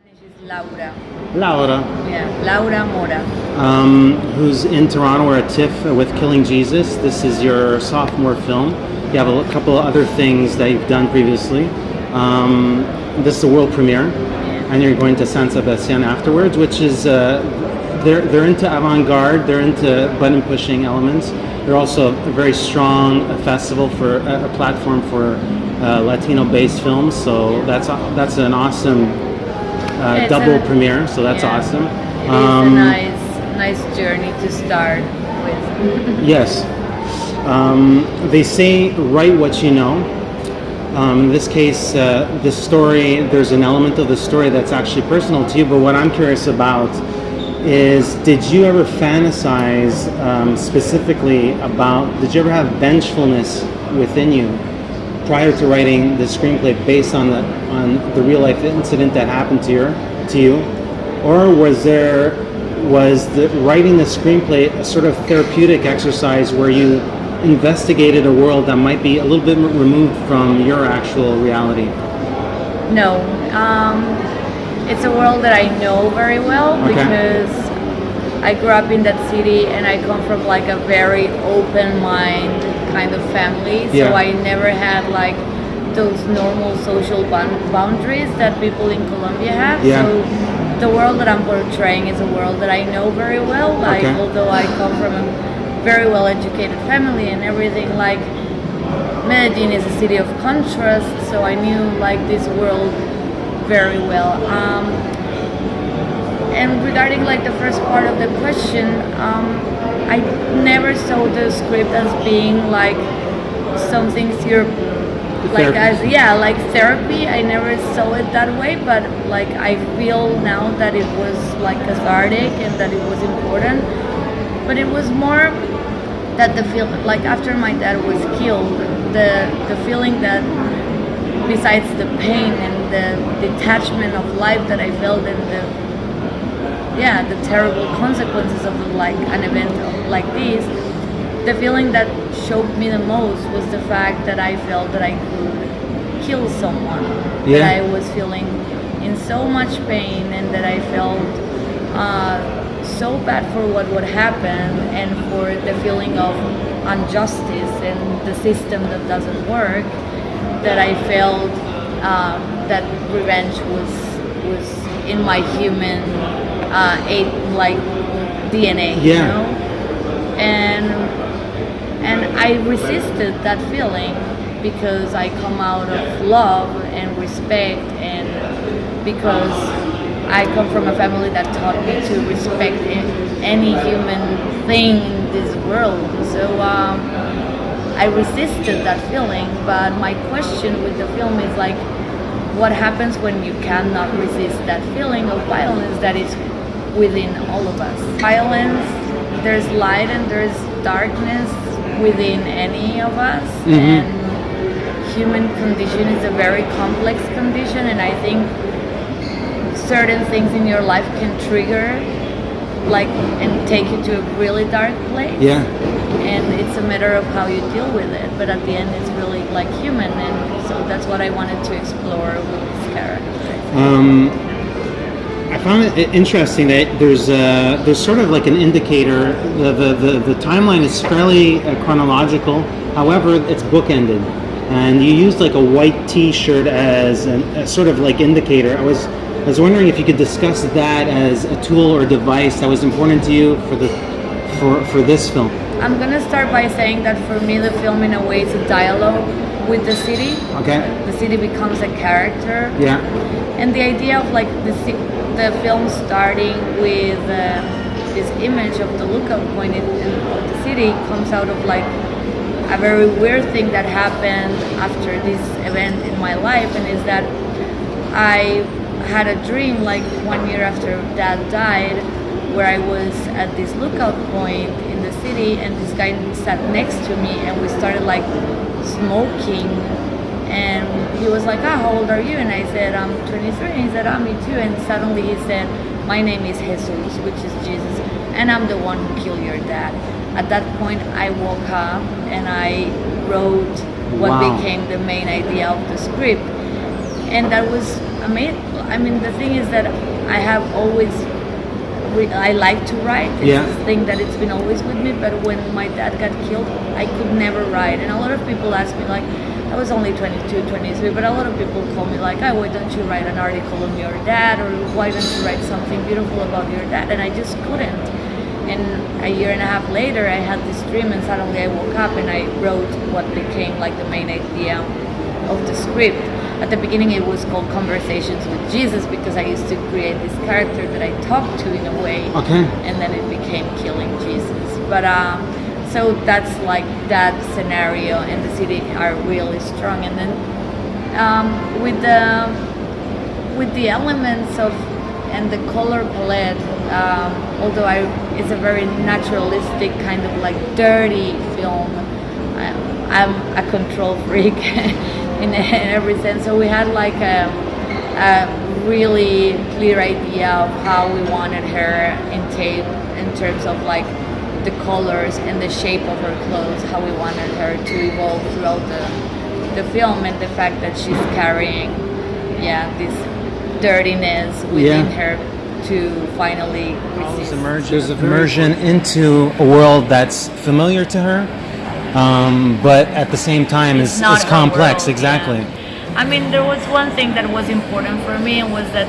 She's Laura. Laura. Yeah, Laura Mora. Who's in Toronto or at TIFF with Killing Jesus. This is your sophomore film. You have a couple of other things that you've done previously. This is the world premiere, and you're going to San Sebastian afterwards, which is they're into avant-garde, they're into button-pushing elements. They're also a very strong festival for a platform for Latino-based films. So that's an awesome double premiere. So that's awesome. It is a nice journey to start with. Yes. They say write what you know. In this case, the story, there's an element of the story that's actually personal to you, but what I'm curious about is, did you ever fantasize specifically about, did you ever have vengefulness within you prior to writing the screenplay based on the real life incident that happened to you? Or was writing the screenplay a sort of therapeutic exercise where you investigated a world that might be a little bit removed from your actual reality? No, it's a world that I know very well because I grew up in that city and I come from like a very open mind kind of family. So I never had like those normal social boundaries that people in Colombia have. So the world that I'm portraying is a world that I know very well. Like although I come from a very well-educated family and everything, like Medina is a city of contrast, so I knew like this world very well. And regarding like the first part of the question, I never saw the script as being like something like therapy. I never saw it that way, but like I feel now that it was like cathartic and that it was important. But it was more that the feel like after my dad was killed, the feeling that besides the pain and the detachment of life that I felt and the terrible consequences of like an event like this, the feeling that shocked me the most was the fact that I felt that I could kill someone. That I was feeling in so much pain and that I felt so bad for what would happen and for the feeling of injustice and the system that doesn't work, that I felt that revenge was in my human like DNA, you know? And I resisted that feeling because I come out of love and respect, and because I come from a family that taught me to respect any human thing in this world. So I resisted that feeling, but my question with the film is like, what happens when you cannot resist that feeling of violence that is within all of us? Violence, there's light and there's darkness within any of us, and human condition is a very complex condition, and I think certain things in your life can trigger like and take you to a really dark place. And it's a matter of how you deal with it, but at the end it's really like human, and so that's what I wanted to explore with this character. I found it interesting that there's sort of like an indicator. The timeline is fairly chronological, however it's bookended, and you used like a white T-shirt as a sort of like indicator. I was wondering if you could discuss that as a tool or device that was important to you for this film. I'm gonna start by saying that for me the film in a way is a dialogue with the city. The city becomes a character. And the idea of like the film starting with this image of the lookout point of the city comes out of like a very weird thing that happened after this event in my life, and is that I had a dream like 1 year after Dad died, where I was at this lookout point in the city, and this guy sat next to me, and we started like smoking, and he was like, how old are you? And I said, I'm 23, and he said, me too. And suddenly he said, my name is Jesus, which is Jesus, and I'm the one who killed your dad. At that point I woke up and I wrote what became the main idea of the script, and that was I mean, the thing is that I have always, I like to write. It's this thing that it's been always with me. But when my dad got killed, I could never write. And a lot of people ask me, like, I was only 22, 23, but a lot of people call me like, oh, why don't you write an article on your dad? Or why don't you write something beautiful about your dad? And I just couldn't. And a year and a half later, I had this dream, and suddenly I woke up and I wrote what became like the main idea of the script. At the beginning, it was called Conversations with Jesus because I used to create this character that I talked to in a way. Okay. And then it became Killing Jesus. But so that's like that scenario, and the city are really strong. And then with the elements of and the color palette, although it's a very naturalistic kind of like dirty film. I'm a control freak in every sense. So we had like a really clear idea of how we wanted her in terms of like the colors and the shape of her clothes, how we wanted her to evolve throughout the film, and the fact that she's carrying this dirtiness within her to finally resist. There's immersion into a world that's familiar to her, but at the same time is complex. World, exactly. Yeah. I mean, there was one thing that was important for me, and was that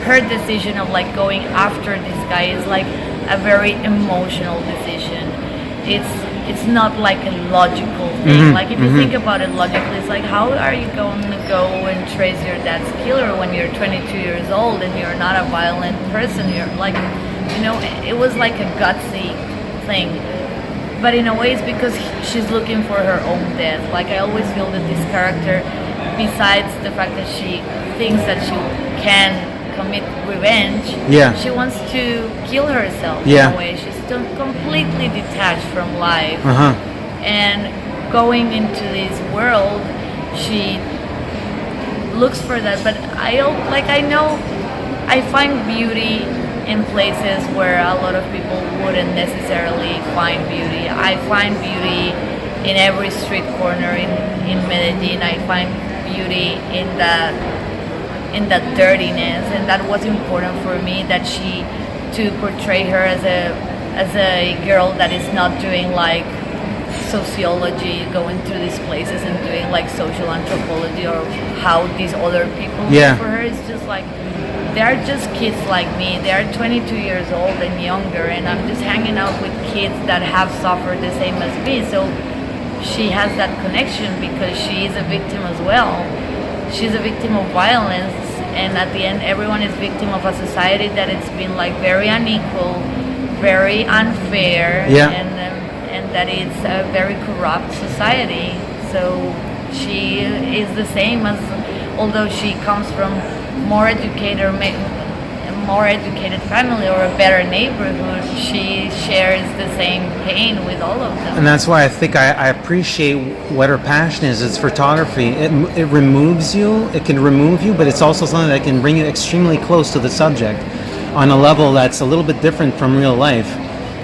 her decision of like going after this guy is like a very emotional decision. It's not like a logical thing. Like if you think about it logically, it's like, how are you going to go and trace your dad's killer when you're 22 years old and you're not a violent person? You're like, it was like a gutsy thing. But in a way, it's because she's looking for her own death. Like I always feel that this character, besides the fact that she thinks that she can commit revenge, she wants to kill herself in a way. She's still completely detached from life, and going into this world, she looks for that. But I find beauty in places where a lot of people wouldn't necessarily find beauty. I find beauty in every street corner in Medellin. I find beauty in that dirtiness, and that was important for me, that to portray her as a girl that is not doing like sociology, going through these places and doing like social anthropology or how these other people look for her. It's just like, they're just kids like me. They're 22 years old and younger, and I'm just hanging out with kids that have suffered the same as me. So she has that connection because she is a victim as well. She's a victim of violence, and at the end, everyone is victim of a society that it's been like very unequal, very unfair, and that it's a very corrupt society. So she is the same as, although she comes from more educated family or a better neighborhood, she shares the same pain with all of them. And that's why I think I appreciate what her passion is. It's photography. It removes you. It can remove you, but it's also something that can bring you extremely close to the subject on a level that's a little bit different from real life.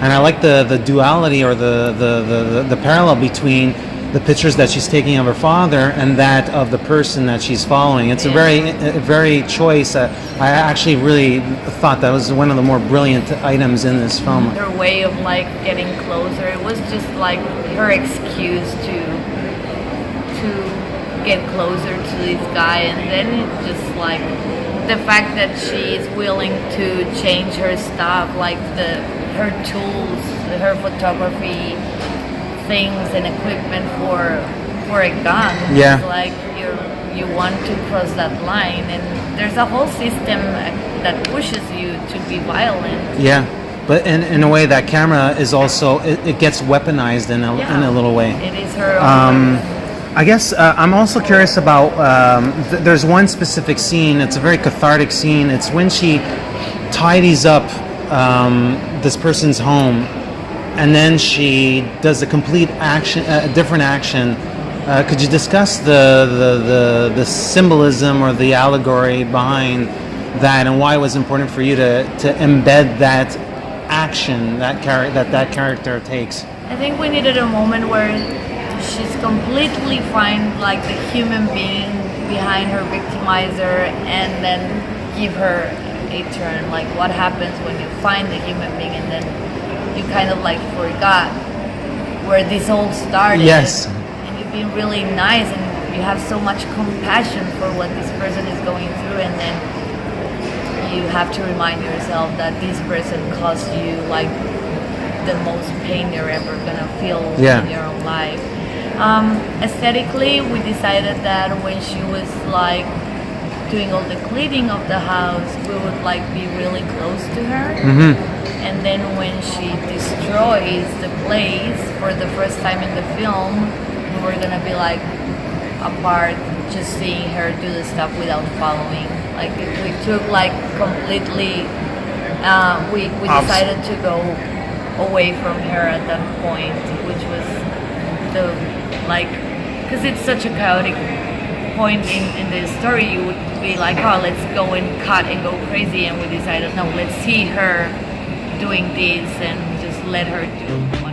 And I like the duality or the parallel between the pictures that she's taking of her father and that of the person that she's following. It's a very choice. I actually really thought that was one of the more brilliant items in this film. Her way of like getting closer, it was just like her excuse to get closer to this guy, and then it's just like the fact that she's willing to change her stuff, like her tools, her photography things and equipment for a gun. It's like you want to cross that line, and there's a whole system that pushes you to be violent. But in a way, that camera is also it gets weaponized in a little way. It is her own. I guess I'm also curious about there's one specific scene. It's a very cathartic scene. It's when she tidies up this person's home, and then she does a complete action, a different action. Could you discuss the symbolism or the allegory behind that, and why it was important for you to embed that action that character takes? I think we needed a moment where she's completely find like the human being behind her victimizer and then give her a turn. Like what happens when you find the human being and then you kind of like forgot where this all started. Yes. And you've been really nice and you have so much compassion for what this person is going through, and then you have to remind yourself that this person caused you like the most pain you're ever gonna feel in your own life. Aesthetically, we decided that when she was like doing all the cleaning of the house, we would like be really close to her. And then when she destroys the place for the first time in the film, we were gonna be like apart, just seeing her do the stuff without following. Like we took like completely, we decided to go away from her at that point, which was the like, because it's such a chaotic point in the story. You would be like, oh, let's go and cut and go crazy, and we decided no, let's see her doing this and just let her do